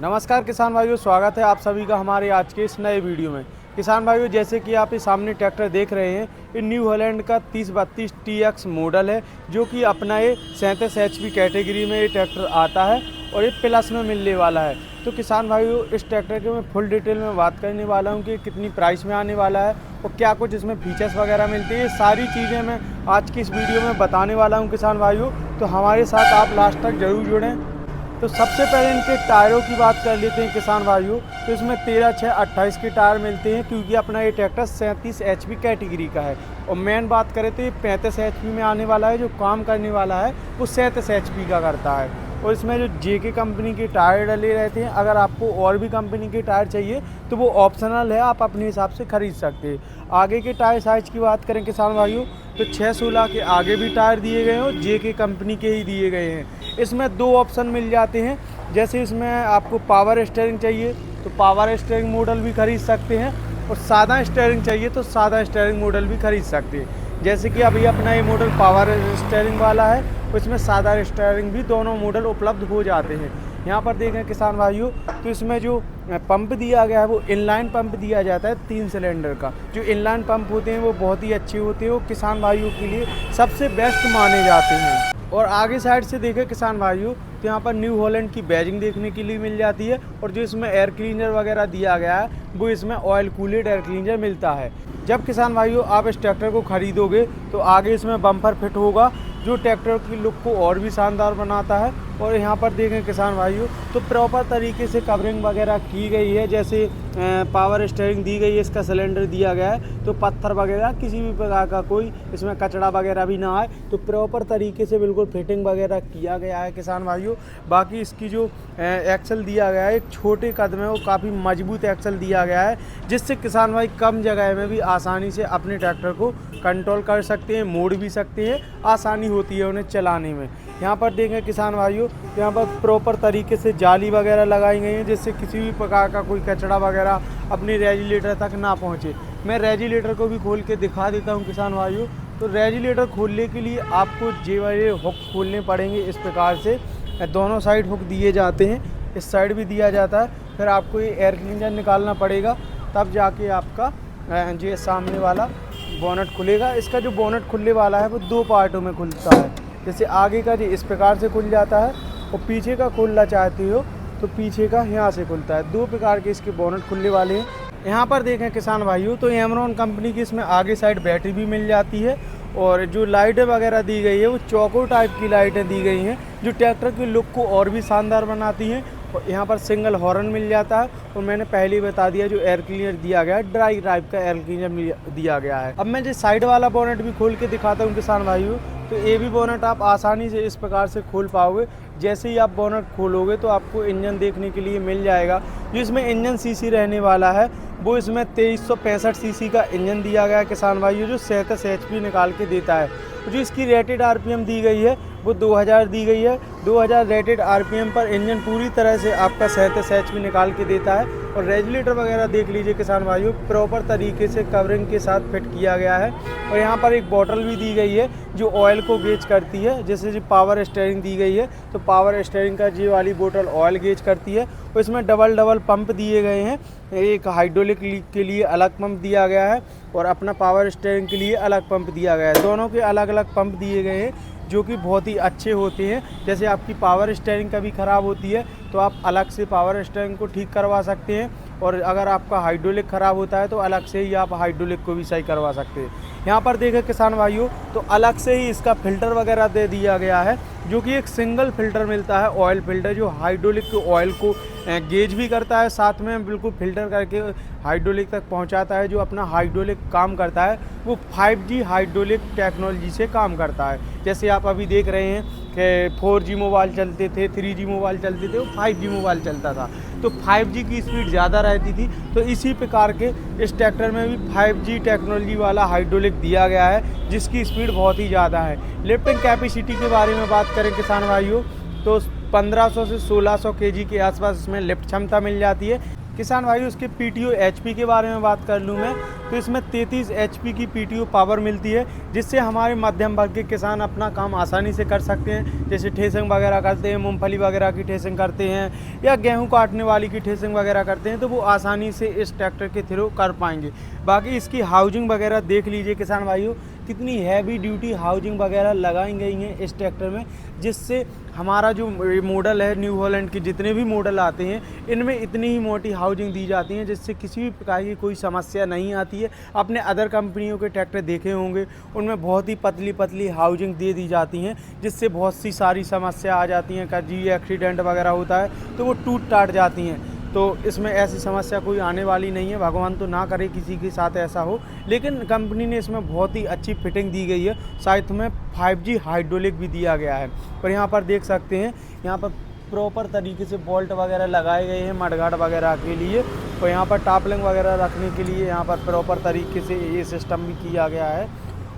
नमस्कार किसान भाइयों, स्वागत है आप सभी का हमारे आज के इस नए वीडियो में। किसान भाइयों, जैसे कि आप इस सामने ट्रैक्टर देख रहे हैं, ये न्यू हॉलैंड का 3032 TX मॉडल है, जो कि अपना ये 37 HP कैटेगरी में ये ट्रैक्टर आता है और ये प्लस में मिलने वाला है। तो किसान भाइयों, इस ट्रैक्टर के मैं फुल डिटेल में बात करने वाला हूँ कि कितनी प्राइस में आने वाला है और क्या कुछ इसमें फीचर्स वगैरह मिलते हैं। ये सारी चीज़ें मैं आज की इस वीडियो में बताने वाला हूँ किसान भाइयों, तो हमारे साथ आप लास्ट तक जरूर जुड़ें। तो सबसे पहले इनके टायरों की बात कर लेते हैं किसान भाइयों। तो इसमें 13/6/28 के टायर मिलते हैं, क्योंकि अपना ये ट्रैक्टर 37 HP कैटेगरी का है। और मेन बात करें तो ये 35 HP में आने वाला है। जो काम करने वाला है वो 37 HP का करता है। और इसमें जो JK कंपनी के टायर डले रहते हैं। अगर आपको और भी कंपनी के टायर चाहिए तो वो ऑप्शनल है, आप अपने हिसाब से खरीद सकते हैं। आगे के टायर साइज की बात करें किसान भाइयों, तो 6/16 के आगे भी टायर दिए गए हैं और JK कंपनी के ही दिए गए हैं। इसमें 2 ऑप्शन मिल जाते हैं। जैसे इसमें आपको पावर स्टीयरिंग चाहिए तो पावर स्टीयरिंग मॉडल भी खरीद सकते हैं, और सादा स्टीयरिंग चाहिए तो सादा स्टीयरिंग मॉडल भी खरीद सकते हैं। जैसे कि अभी अपना ये मॉडल पावर स्टीयरिंग वाला है, इसमें सादा स्टीयरिंग भी दोनों मॉडल उपलब्ध हो जाते हैं। यहाँ पर देखें किसान भाइयों, तो इसमें जो पंप दिया गया है वो इनलाइन पंप दिया जाता है 3 सिलेंडर का। जो इनलाइन पंप होते हैं वो बहुत ही अच्छे होते हैं, वो किसान भाइयों के लिए सबसे बेस्ट माने जाते हैं। और आगे साइड से देखें किसान भाइयों, तो यहाँ पर न्यू हॉलैंड की बैजिंग देखने के लिए मिल जाती है। और जो इसमें एयर क्लीनर वगैरह दिया गया है वो इसमें ऑयल कूलेड एयर क्लीनर मिलता है। जब किसान भाइयों आप इस ट्रैक्टर को खरीदोगे तो आगे इसमें बम्पर फिट होगा, जो ट्रैक्टर की लुक को और भी शानदार बनाता है। और यहाँ पर देखें किसान भाइयों, तो प्रॉपर तरीके से कवरिंग वगैरह की गई है। जैसे पावर स्टीयरिंग दी गई है, इसका सिलेंडर दिया गया है, तो पत्थर वगैरह किसी भी प्रकार का कोई इसमें कचरा वगैरह भी ना आए, तो प्रॉपर तरीके से बिल्कुल फिटिंग वगैरह किया गया है किसान भाइयों। बाकी इसकी जो एक्सल दिया गया है, एक छोटे कद में वो काफ़ी मजबूत एक्सल दिया गया है, जिससे किसान भाई कम जगह में भी आसानी से अपने ट्रैक्टर को कंट्रोल कर सकते हैं, मोड़ भी सकते हैं, आसानी होती है उन्हें चलाने में। यहाँ पर देखें किसान भाइयों, यहाँ पर प्रॉपर तरीके से जाली वगैरह लगाई गई है, जिससे किसी भी प्रकार का कोई कचरा वगैरह अपनी रेगुलेटर तक ना पहुँचे। मैं रेगुलेटर को भी खोल के दिखा देता हूँ किसान भाइयों। तो रेगुलेटर खोलने के लिए आपको जे वाले हुक खोलने पड़ेंगे इस प्रकार से। दोनों साइड हुक दिए जाते हैं, इस साइड भी दिया जाता है। फिर आपको ये एयर क्लीनर निकालना पड़ेगा, तब जाके आपका ये सामने वाला बोनट खुलेगा। इसका जो बोनट खुलने वाला है वो 2 पार्टों में खुलता है। जैसे आगे का जो इस प्रकार से खुल जाता है, और पीछे का खोलना चाहते हो तो पीछे का यहाँ से खुलता है। 2 प्रकार के इसके बोनट खुलने वाले हैं। यहाँ पर देखें किसान भाइयों, तो एमरॉन कंपनी की इसमें आगे साइड बैटरी भी मिल जाती है। और जो लाइटें वगैरह दी गई है वो चौकोर टाइप की लाइटें दी गई हैं, जो ट्रैक्टर की लुक को और भी शानदार बनाती हैं। और यहाँ पर सिंगल हॉर्न मिल जाता है। और मैंने पहले ही बता दिया, जो एयर क्लीनर दिया गया है ड्राई टाइप का एयर क्लीनर दिया गया है। अब मैं जो साइड वाला बोनट भी खोल के दिखाता हूँ किसान भाइयों। तो ये भी बोनट आप आसानी से इस प्रकार से खोल पाओगे। जैसे ही आप बोनट खोलोगे तो आपको इंजन देखने के लिए मिल जाएगा। जो इसमें इंजन सीसी रहने वाला है वो इसमें 2365 सीसी का इंजन दिया गया है किसान भाइयों, जो 37 HP निकाल के देता है। जो इसकी रेटेड RPM दी गई है वो 2000 दी गई है। 2000 रेटेड RPM पर इंजन पूरी तरह से आपका 37 HP निकाल के देता है। और रेगुलेटर वगैरह देख लीजिए किसान भाइयों, प्रॉपर तरीके से कवरिंग के साथ फिट किया गया है। और यहाँ पर एक बोतल भी दी गई है जो ऑयल को गेज करती है। जैसे जो पावर स्टीयरिंग दी गई है, तो पावर स्टीयरिंग का ये वाली बोतल ऑयल गेज करती है। और इसमें डबल पंप दिए गए हैं। एक हाइड्रोलिक के लिए अलग पंप दिया गया है और अपना पावर स्टीयरिंग के लिए अलग पंप दिया गया है। दोनों के अलग अलग पंप दिए गए हैं, जो कि बहुत ही अच्छे होते हैं। जैसे आपकी पावर स्टीयरिंग कभी ख़राब होती है तो आप अलग से पावर स्टीयरिंग को ठीक करवा सकते हैं, और अगर आपका हाइड्रोलिक ख़राब होता है तो अलग से ही आप हाइड्रोलिक को भी सही करवा सकते हैं। यहाँ पर देखें किसान भाइयों, तो अलग से ही इसका फ़िल्टर वगैरह दे दिया गया है, जो कि एक सिंगल फ़िल्टर मिलता है, ऑयल फ़िल्टर, जो हाइड्रोलिक के ऑयल को गेज भी करता है, साथ में बिल्कुल फ़िल्टर करके हाइड्रोलिक तक पहुंचाता है। जो अपना हाइड्रोलिक काम करता है वो 5G हाइड्रोलिक टेक्नोलॉजी से काम करता है। जैसे आप अभी देख रहे हैं कि 4G मोबाइल चलते थे, 3G मोबाइल चलते थे, वो 5G मोबाइल चलता था, तो 5G की स्पीड ज़्यादा रहती थी। तो इसी प्रकार के इस ट्रैक्टर में भी 5G टेक्नोलॉजी वाला हाइड्रोलिक दिया गया है, जिसकी स्पीड बहुत ही ज़्यादा है। लिफ्टिंग कैपेसिटी के बारे में बात करें किसान भाइयों, तो 1500 से 1600 kg के आसपास इसमें लिफ्ट क्षमता मिल जाती है। किसान भाई उसके पीटीओ एचपी के बारे में बात कर लूँ मैं, तो इसमें 33 एचपी की पीटीओ पावर मिलती है, जिससे हमारे मध्यम वर्ग के किसान अपना काम आसानी से कर सकते हैं। जैसे ठेसिंग वगैरह करते हैं, मूंगफली वगैरह की ठेसिंग करते हैं या गेहूं काटने वाली की ठेसिंग वगैरह करते हैं, तो वो आसानी से इस ट्रैक्टर के थ्रू कर पाएंगे। बाकी इसकी हाउसिंग वगैरह देख लीजिए किसान भाइयों, कितनी हैवी ड्यूटी हाउसिंग वगैरह लगाई गई हैं इस ट्रैक्टर में, जिससे हमारा जो मॉडल है न्यू हॉलैंड के जितने भी मॉडल आते हैं इनमें इतनी ही मोटी हाउसिंग दी जाती है, जिससे किसी भी प्रकार की कोई समस्या नहीं आती है। आपने अदर कंपनियों के ट्रैक्टर देखे होंगे, उनमें बहुत ही पतली पतली हाउसिंग दे दी जाती हैं, जिससे बहुत सी सारी समस्या आ जाती हैं। कभी एक्सीडेंट वगैरह होता है तो वो टूट टाट जाती हैं। तो इसमें ऐसी समस्या कोई आने वाली नहीं है, भगवान तो ना करे किसी के साथ ऐसा हो। लेकिन कंपनी ने इसमें बहुत ही अच्छी फिटिंग दी गई है, साथ में 5G हाइड्रोलिक भी दिया गया है। और यहाँ पर देख सकते हैं, यहाँ पर प्रॉपर तरीके से बोल्ट वगैरह लगाए गए हैं मडगार्ड वगैरह के लिए, और यहाँ पर टापलिंग वगैरह रखने के लिए यहाँ पर प्रॉपर तरीके से ये सिस्टम भी किया गया है।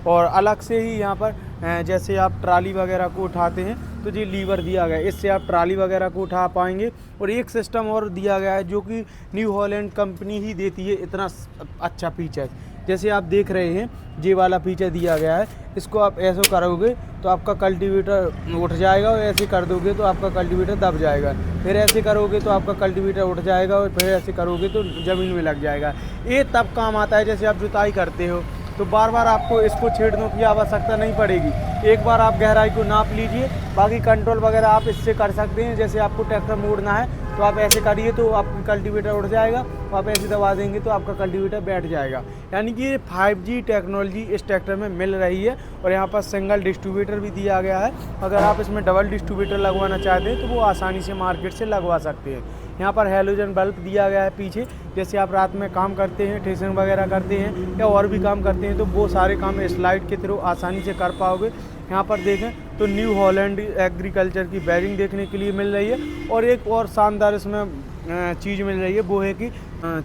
और अलग से ही यहाँ पर जैसे आप ट्राली वगैरह को उठाते हैं तो ये लीवर दिया गया है, इससे आप ट्राली वगैरह को उठा पाएंगे। और एक सिस्टम और दिया गया है जो कि न्यू हॉलैंड कंपनी ही देती है, इतना अच्छा फीचर। जैसे आप देख रहे हैं ये वाला फीचर दिया गया है, इसको आप ऐसे करोगे तो आपका कल्टीवेटर उठ जाएगा, और ऐसे कर दोगे तो आपका कल्टीवेटर दब जाएगा, फिर ऐसे करोगे तो आपका कल्टीवेटर उठ जाएगा, और फिर ऐसे करोगे तो ज़मीन में लग जाएगा। ये तब काम आता है जैसे आप जुताई करते हो, तो बार बार आपको इसको छेड़ने की आवश्यकता नहीं पड़ेगी। एक बार आप गहराई को नाप लीजिए, बाकी कंट्रोल वगैरह आप इससे कर सकते हैं। जैसे आपको ट्रैक्टर मोड़ना है तो आप ऐसे करिए तो आपका कल्टीवेटर उठ जाएगा, आप ऐसे दबा देंगे तो आपका कल्टीवेटर बैठ जाएगा। यानी कि ये 5G टेक्नोलॉजी इस ट्रैक्टर में मिल रही है। और यहाँ पर सिंगल डिस्ट्रीब्यूटर भी दिया गया है, अगर आप इसमें डबल डिस्ट्रीब्यूटर लगवाना चाहते हैं तो वो आसानी से मार्केट से लगवा सकते हैं। यहाँ पर हैलोजन बल्ब दिया गया है पीछे, जैसे आप रात में काम करते हैं, ठेसिंग वगैरह करते हैं या और भी काम करते हैं, तो वो सारे काम इस लाइट के थ्रू आसानी से कर पाओगे। यहाँ पर देखें तो न्यू हॉलैंड एग्रीकल्चर की बैरिंग देखने के लिए मिल रही है। और एक और शानदार इसमें चीज़ मिल रही है, वो है कि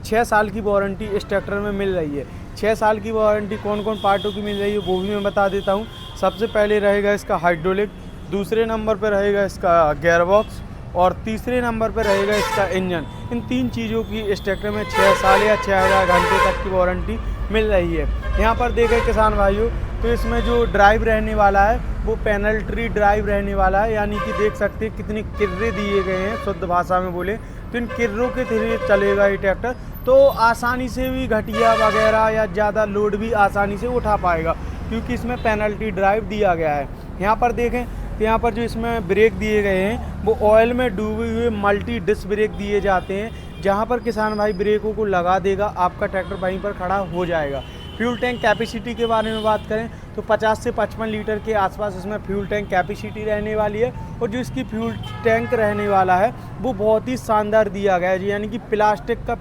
6 साल की वारंटी इस ट्रैक्टर में मिल रही है। 6 साल की वारंटी कौन कौन पार्टों की मिल रही है वो भी मैं बता देता हूँ। सबसे पहले रहेगा इसका हाइड्रोलिक, दूसरे नंबर पर रहेगा इसका गियरबॉक्स, और तीसरे नंबर पर रहेगा इसका इंजन। इन 3 चीज़ों की इस ट्रैक्टर में 6 साल या 6000 घंटे तक की वारंटी मिल रही है। यहाँ पर देखें किसान भाइयों, तो इसमें जो ड्राइव रहने वाला है वो पैनल ट्री ड्राइव रहने वाला है, यानी कि देख सकते हैं कितनी किर्रे दिए गए हैं, शुद्ध भाषा में बोले तो इन किर्रों के थ्रू चलेगा ये ट्रैक्टर, तो आसानी से भी घटिया वगैरह या ज़्यादा लोड भी आसानी से उठा पाएगा, क्योंकि इसमें पेनल्टी ड्राइव दिया गया है। यहाँ पर देखें तो यहाँ पर जो इसमें ब्रेक दिए गए हैं वो ऑयल में डूबे हुए मल्टी डिस्क ब्रेक दिए जाते हैं, जहाँ पर किसान भाई ब्रेकों को लगा देगा आपका ट्रैक्टर वहीं पर खड़ा हो जाएगा। फ्यूल टैंक कैपेसिटी के बारे में बात करें तो 50 से 55 लीटर के आसपास इसमें फ्यूल टैंक कैपेसिटी रहने वाली है। और जो इसकी फ्यूल टैंक रहने वाला है वो बहुत ही शानदार दिया गया है, यानी कि प्लास्टिक का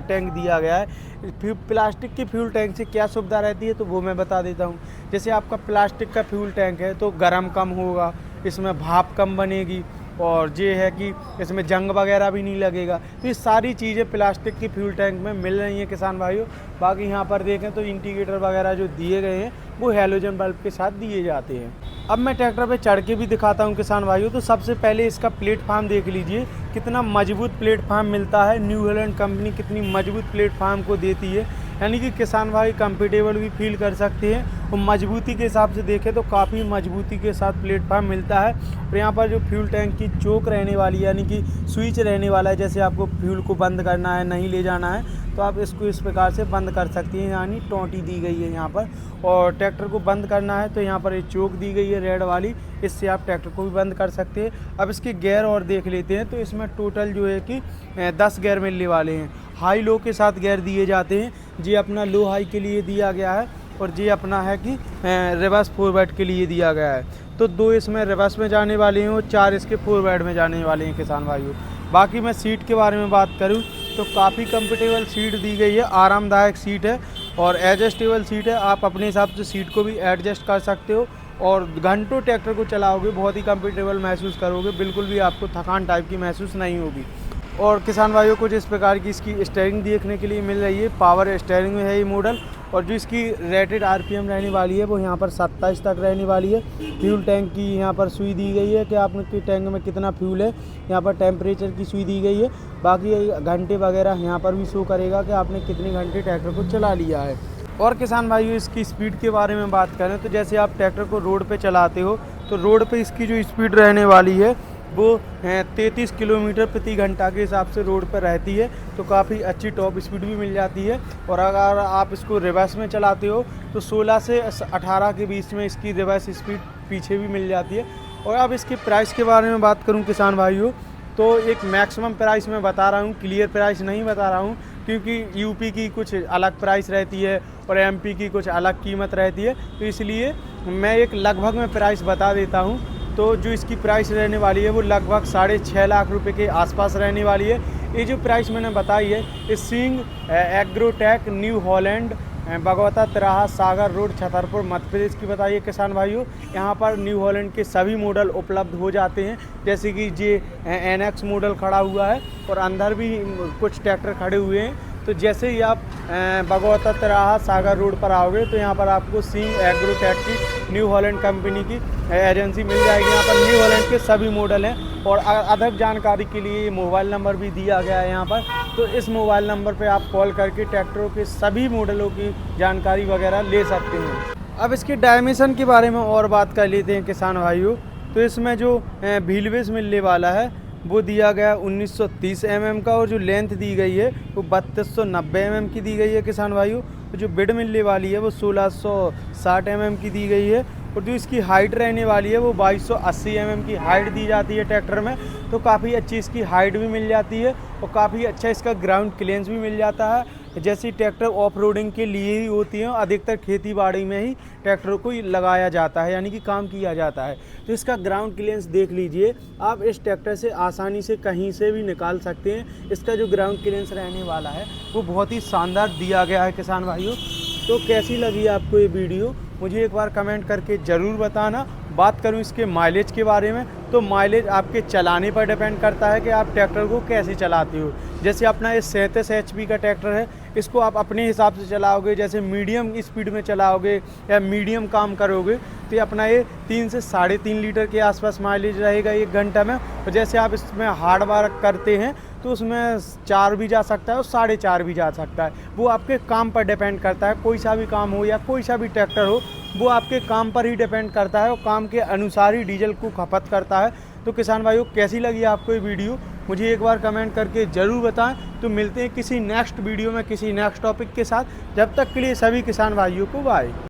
टैंक दिया गया है। प्लास्टिक के फ्यूल टैंक से क्या सुविधा रहती है तो वो मैं बता देता हूँ। जैसे आपका प्लास्टिक का फ्यूल टैंक है तो गर्म कम होगा, इसमें भाप कम बनेगी, और ये है कि इसमें जंग वगैरह भी नहीं लगेगा। तो ये सारी चीज़ें प्लास्टिक की फ्यूल टैंक में मिल रही हैं किसान भाइयों। बाकी यहाँ पर देखें तो इंडिकेटर वगैरह जो दिए गए हैं वो हैलोजन बल्ब के साथ दिए जाते हैं। अब मैं ट्रैक्टर पे चढ़ के भी दिखाता हूँ किसान भाइयों। तो सबसे पहले इसका प्लेटफार्म देख लीजिए, कितना मजबूत प्लेटफार्म मिलता है। न्यू हॉलैंड कंपनी कितनी मजबूत प्लेटफार्म को देती है, यानी कि किसान भाई कंफर्टेबल भी फील कर सकते हैं। और मजबूती के हिसाब से देखें तो काफ़ी मजबूती के साथ प्लेटफार्म मिलता है। और यहाँ पर जो फ्यूल टैंक की चोक रहने वाली है, यानी कि स्विच रहने वाला है, जैसे आपको फ्यूल को बंद करना है, नहीं ले जाना है तो आप इसको इस प्रकार से बंद कर सकती हैं, यानी टोंटी दी गई है यहाँ पर। और ट्रैक्टर को बंद करना है तो यहाँ पर एक चोक दी गई है रेड वाली, इससे आप ट्रैक्टर को भी बंद कर सकते हैं। अब इसके गियर और देख लेते हैं। तो इसमें टोटल जो है कि 10 गियर मिलने वाले हैं। हाई लो के साथ गियर दिए जाते हैं, जी अपना लो हाई के लिए दिया गया है, और जी अपना है कि रिवर्स फॉरवर्ड के लिए दिया गया है। तो 2 इसमें रिवर्स में जाने वाले हैं और 4 इसके फॉरवर्ड में जाने वाले हैं किसान भाइयों। बाकी मैं सीट के बारे में बात करूं तो काफ़ी कंफर्टेबल सीट दी गई है, आरामदायक सीट है और एडजस्टेबल सीट है। आप अपने हिसाब से सीट को भी एडजस्ट कर सकते हो और घंटों ट्रैक्टर को चलाओगे बहुत ही कंफर्टेबल महसूस करोगे, बिल्कुल भी आपको थकान टाइप की महसूस नहीं होगी। और किसान भाइयों को जिस प्रकार की इसकी स्टीयरिंग देखने के लिए मिल रही है, पावर स्टीयरिंग में है ये मॉडल। और जो इसकी रेटेड आरपीएम रहने वाली है वो यहाँ पर 27 तक रहने वाली है। फ्यूल टैंक की यहाँ पर सुई दी गई है कि आपके टैंक में कितना फ्यूल है। यहाँ पर टेम्परेचर की सुई दी गई है। बाकी घंटे वगैरह यहाँ पर भी शो करेगा कि आपने कितने घंटे ट्रैक्टर को चला लिया है। और किसान भाइयों इसकी स्पीड के बारे में बात करें तो जैसे आप ट्रैक्टर को रोड पे चलाते हो तो रोड पे इसकी जो स्पीड रहने वाली है वो 33 किलोमीटर प्रति घंटा के हिसाब से रोड पर रहती है। तो काफ़ी अच्छी टॉप स्पीड भी मिल जाती है। और अगर आप इसको रिवर्स में चलाते हो तो 16 से 18 के बीच में इसकी रिवर्स स्पीड पीछे भी मिल जाती है। और अब इसके प्राइस के बारे में बात करूं किसान भाइयों तो एक मैक्सिमम प्राइस मैं बता रहा हूं, क्लियर प्राइस नहीं बता रहा हूं, क्योंकि यूपी की कुछ अलग प्राइस रहती है और एमपी की कुछ अलग कीमत रहती है। तो इसलिए मैं एक लगभग में प्राइस बता देता हूं। तो जो इसकी प्राइस रहने वाली है वो लगभग 6.5 लाख रुपए के आसपास रहने वाली है। ये जो प्राइस मैंने बताई है इस सिंह एग्रोटेक न्यू हॉलैंड भगवता तिराहा सागर रोड छतरपुर मध्य प्रदेश की बताइए किसान भाइयों। यहाँ पर न्यू हॉलैंड के सभी मॉडल उपलब्ध हो जाते हैं, जैसे कि ये NX मॉडल खड़ा हुआ है और अंदर भी कुछ ट्रैक्टर खड़े हुए हैं। तो जैसे ही आप भगवता तिराहा सागर रोड पर आओगे तो यहाँ पर आपको सिंह एग्रोटेक की न्यू हॉलैंड कंपनी की एजेंसी मिल जाएगी। यहाँ पर न्यू हॉलैंड के सभी मॉडल हैं और अधिक जानकारी के लिए मोबाइल नंबर भी दिया गया है यहाँ पर। तो इस मोबाइल नंबर पे आप कॉल करके ट्रैक्टरों के सभी मॉडलों की जानकारी वगैरह ले सकते हैं। अब इसके डायमेंशन के बारे में और बात कर लेते हैं किसान भाइयों। तो इसमें जो व्हील बेस मिलने वाला है वो दिया गया 1930 mm का और जो लेंथ दी गई है वो 3290 mm की दी गई है किसान भाइयों। तो जो बिड मिलने वाली है वो 1660 mm की दी गई है और जो इसकी हाइट रहने वाली है वो 2280 mm की हाइट दी जाती है ट्रैक्टर में। तो काफ़ी अच्छी इसकी हाइट भी मिल जाती है और काफ़ी अच्छा इसका ग्राउंड क्लियरेंस भी मिल जाता है। जैसी ट्रैक्टर ऑफ रोडिंग के लिए ही होती हैं, अधिकतर खेती बाड़ी में ही ट्रैक्टर को लगाया जाता है, यानी कि काम किया जाता है। तो इसका ग्राउंड क्लियरेंस देख लीजिए, आप इस ट्रैक्टर से आसानी से कहीं से भी निकाल सकते हैं। इसका जो ग्राउंड क्लियरेंस रहने वाला है वो बहुत ही शानदार दिया गया है किसान भाइयों। तो कैसी लगी आपको ये वीडियो मुझे एक बार कमेंट करके ज़रूर बताना। बात करूं इसके माइलेज के बारे में तो माइलेज आपके चलाने पर डिपेंड करता है कि आप ट्रैक्टर को कैसे चलाते हो। जैसे अपना ये 37 HP का ट्रैक्टर है, इसको आप अपने हिसाब से चलाओगे, जैसे मीडियम स्पीड में चलाओगे या मीडियम काम करोगे तो ये अपना ये 3 से 3.5 लीटर के आसपास माइलेज रहेगा 1 घंटा में। और जैसे आप इसमें हार्ड वर्क करते हैं तो उसमें 4 भी जा सकता है और 4.5 भी जा सकता है। वो आपके काम पर डिपेंड करता है। कोई सा भी काम हो या कोई सा भी ट्रैक्टर हो वो आपके काम पर ही डिपेंड करता है और काम के अनुसार ही डीजल को खपत करता है। तो किसान भाइयों कैसी लगी आपको ये वीडियो मुझे एक बार कमेंट करके ज़रूर बताएं। तो मिलते हैं किसी नेक्स्ट वीडियो में किसी नेक्स्ट टॉपिक के साथ। जब तक के लिए सभी किसान भाइयों को बाय।